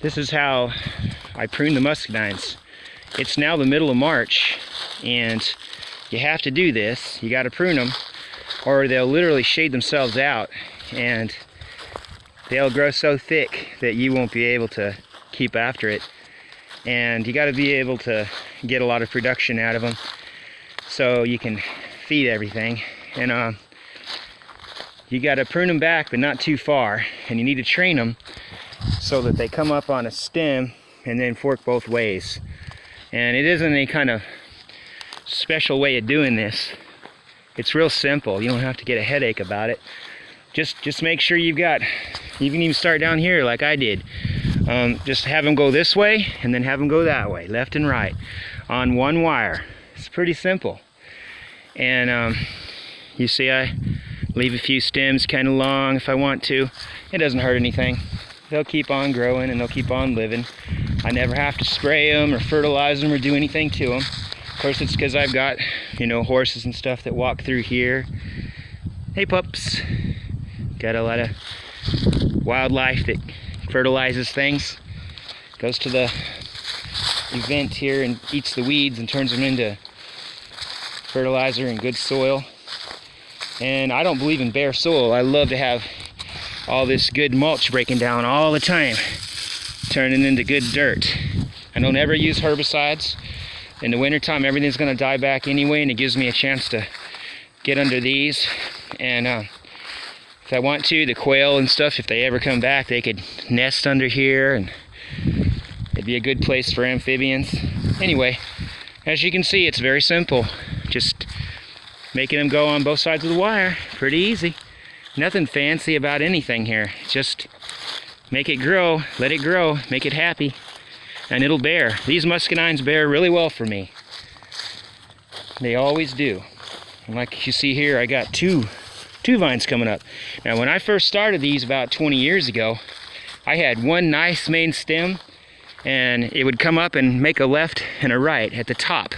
This is how I prune the muscadines. It's now the middle of March, and you have to do this. You got to prune them, or they'll literally shade themselves out, and they'll grow so thick that you won't be able to keep after it. And you got to be able to get a lot of production out of them so you can feed everything. And you got to prune them back, but not too far, and you need to train them so that they come up on a stem and then fork both ways. And it isn't any kind of special way of doing this. It's real simple. You don't have to get a headache about it. Just make sure you've got, you can even start down here like I did. Just have them go this way and then have them go that way, left and right, on one wire. It's pretty simple. And you see I leave a few stems kind of long if I want to. It doesn't hurt anything. They'll keep on growing and they'll keep on living. I never have to spray them or fertilize them or do anything to them. Of course, it's because I've got, you know, horses and stuff that walk through here. Hey pups. Got a lot of wildlife that fertilizes things. Goes to the event here and eats the weeds and turns them into fertilizer and good soil. And I don't believe in bare soil. I love to have all this good mulch breaking down all the time, turning into good dirt. I don't ever use herbicides. In the wintertime, everything's going to die back anyway, and it gives me a chance to get under these. And if I want to, the quail and stuff, if they ever come back, they could nest under here, and it'd be a good place for amphibians. Anyway, as you can see, it's very simple. Just making them go on both sides of the wire. Pretty easy. Nothing fancy about anything here. Just make it grow, let it grow, make it happy, and it'll bear. These muscadines bear really well for me. They always do. And like you see here, I got two vines coming up. Now when I first started these about 20 years ago, I had one nice main stem, and it would come up and make a left and a right at the top.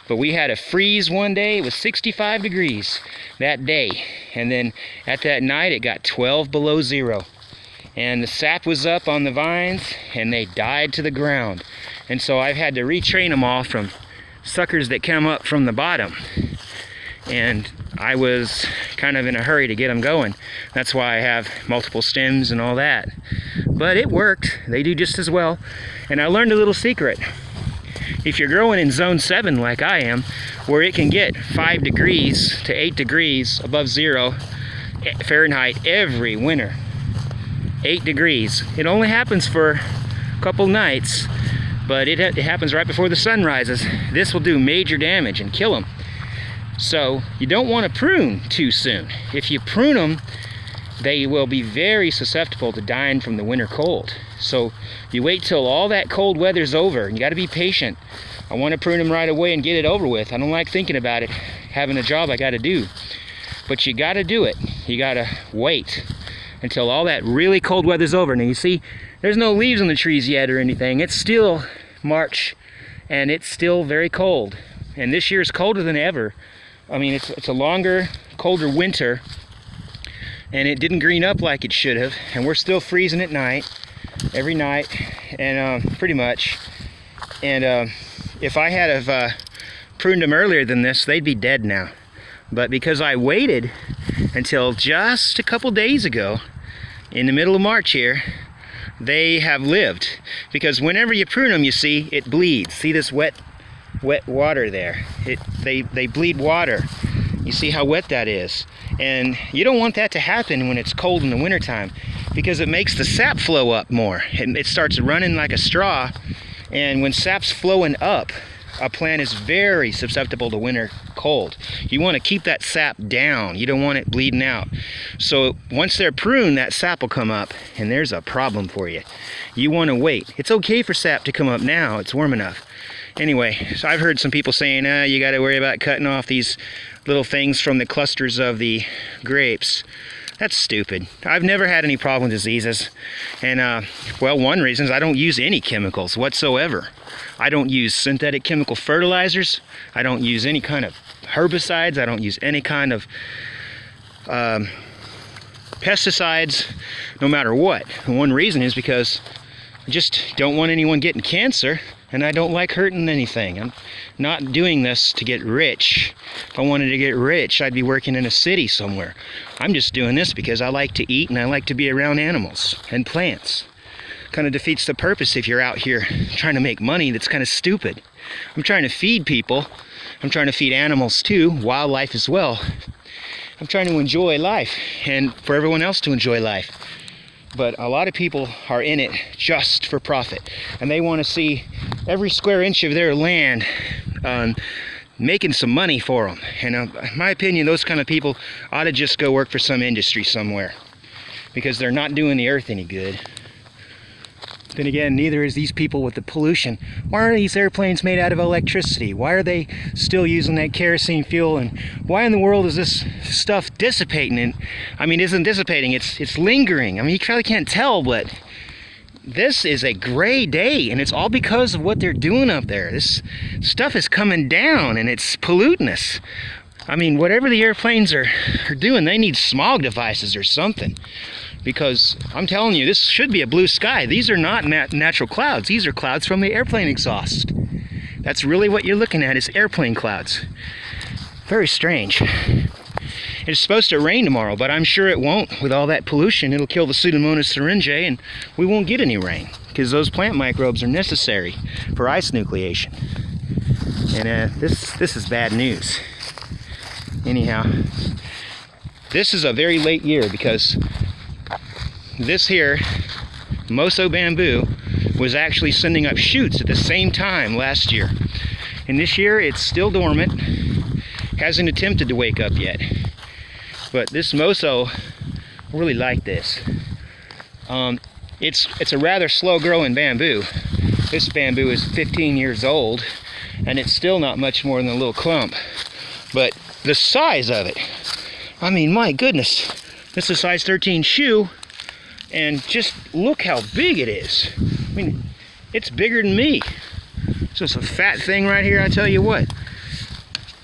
But we had a freeze one day. It was 65 degrees that day. And then at that night, it got 12 below zero. And the sap was up on the vines, and they died to the ground. And so I've had to retrain them all from suckers that come up from the bottom. And I was kind of in a hurry to get them going. That's why I have multiple stems and all that. But it worked. They do just as well. And I learned a little secret. If you're growing in zone 7 like I am, where it can get 5 degrees to 8 degrees above zero Fahrenheit every winter, 8 degrees. It only happens for a couple nights, but it happens right before the sun rises. This will do major damage and kill them. So you don't want to prune too soon. If you prune them, they will be very susceptible to dying from the winter cold. So you wait till all that cold weather's over, and you got to be patient. I want to prune them right away and get it over with. I don't like thinking about it, having a job I got to do. But you got to do it. You got to wait until all that really cold weather's over. Now you see, there's no leaves on the trees yet or anything. It's still March, and it's still very cold. And this year is colder than ever. I mean, it's a longer, colder winter, and it didn't green up like it should have, and we're still freezing at night, every night, and pretty much. And if I had have pruned them earlier than this, they'd be dead now. But because I waited until just a couple days ago, in the middle of March here, they have lived. Because whenever you prune them, you see, it bleeds. See this wet water there? They bleed water. You see how wet that is. And you don't want that to happen when it's cold in the wintertime, because it makes the sap flow up more. It starts running like a straw, and when sap's flowing up, a plant is very susceptible to winter cold. You want to keep that sap down. You don't want it bleeding out. So once they're pruned, that sap will come up, and there's a problem for you. You want to wait. It's okay for sap to come up now. It's warm enough. Anyway, so I've heard some people saying, you got to worry about cutting off these little things from the clusters of the grapes. That's stupid. I've never had any problem with diseases. And, well, one reason is I don't use any chemicals whatsoever. I don't use synthetic chemical fertilizers. I don't use any kind of herbicides. I don't use any kind of pesticides, no matter what. And one reason is because I just don't want anyone getting cancer, and I don't like hurting anything. I'm not doing this to get rich. If I wanted to get rich, I'd be working in a city somewhere. I'm just doing this because I like to eat and I like to be around animals and plants. Kind of defeats the purpose if you're out here trying to make money. That's kind of stupid. I'm trying to feed people. I'm trying to feed animals too, wildlife as well. I'm trying to enjoy life and for everyone else to enjoy life. But a lot of people are in it just for profit, and they want to see every square inch of their land making some money for them. And in my opinion, those kind of people ought to just go work for some industry somewhere, because they're not doing the earth any good. Then again, neither is these people with the pollution. Why are these airplanes made out of electricity? Why are they still using that kerosene fuel? And why in the world is this stuff dissipating? And I mean, isn't dissipating, it's lingering. I mean, you probably can't tell, but this is a gray day, and it's all because of what they're doing up there. This stuff is coming down, and it's polluting us. I mean, whatever the airplanes are doing, they need smog devices or something. Because I'm telling you, this should be a blue sky. These are not natural clouds. These are clouds from the airplane exhaust. That's really what you're looking at, is airplane clouds. Very strange. It's supposed to rain tomorrow, but I'm sure it won't. With all that pollution, it'll kill the Pseudomonas syringae, and we won't get any rain, because those plant microbes are necessary for ice nucleation. And this is bad news. Anyhow, this is a very late year, because this here, Moso bamboo, was actually sending up shoots at the same time last year. And this year it's still dormant, hasn't attempted to wake up yet. But this Moso, I really like this. It's a rather slow growing bamboo. This bamboo is 15 years old, and it's still not much more than a little clump. But the size of it, I mean, my goodness, this is a size 13 shoe. And just look how big it is. I mean, it's bigger than me. So it's a fat thing right here, I tell you what.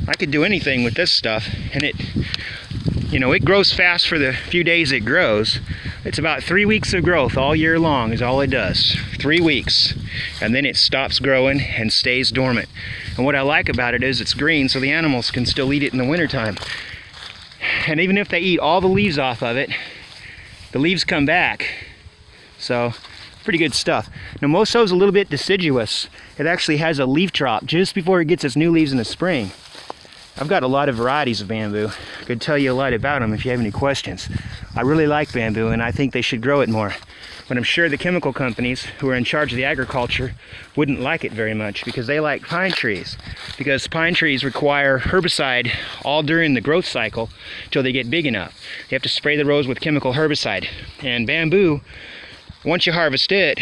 I could do anything with this stuff. And it grows fast for the few days it grows. It's about 3 weeks of growth all year long is all it does. 3 weeks. And then it stops growing and stays dormant. And what I like about it is it's green, so the animals can still eat it in the wintertime. And even if they eat all the leaves off of it, the leaves come back. So pretty good stuff. Now, Moso's a little bit deciduous. It actually has a leaf drop just before it gets its new leaves in the spring. I've got a lot of varieties of bamboo. I could tell you a lot about them if you have any questions. I really like bamboo, and I think they should grow it more. But I'm sure the chemical companies who are in charge of the agriculture wouldn't like it very much, because they like pine trees. Because pine trees require herbicide all during the growth cycle until they get big enough. You have to spray the rows with chemical herbicide. And bamboo, once you harvest it,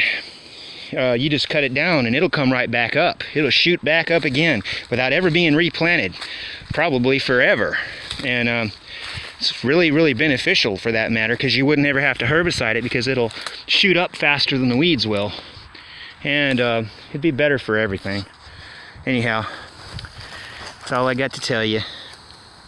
you just cut it down and it'll come right back up. It'll shoot back up again without ever being replanted, probably forever. And it's really, really beneficial for that matter, because you wouldn't ever have to herbicide it, because it'll shoot up faster than the weeds will. And it'd be better for everything. Anyhow, that's all I got to tell you.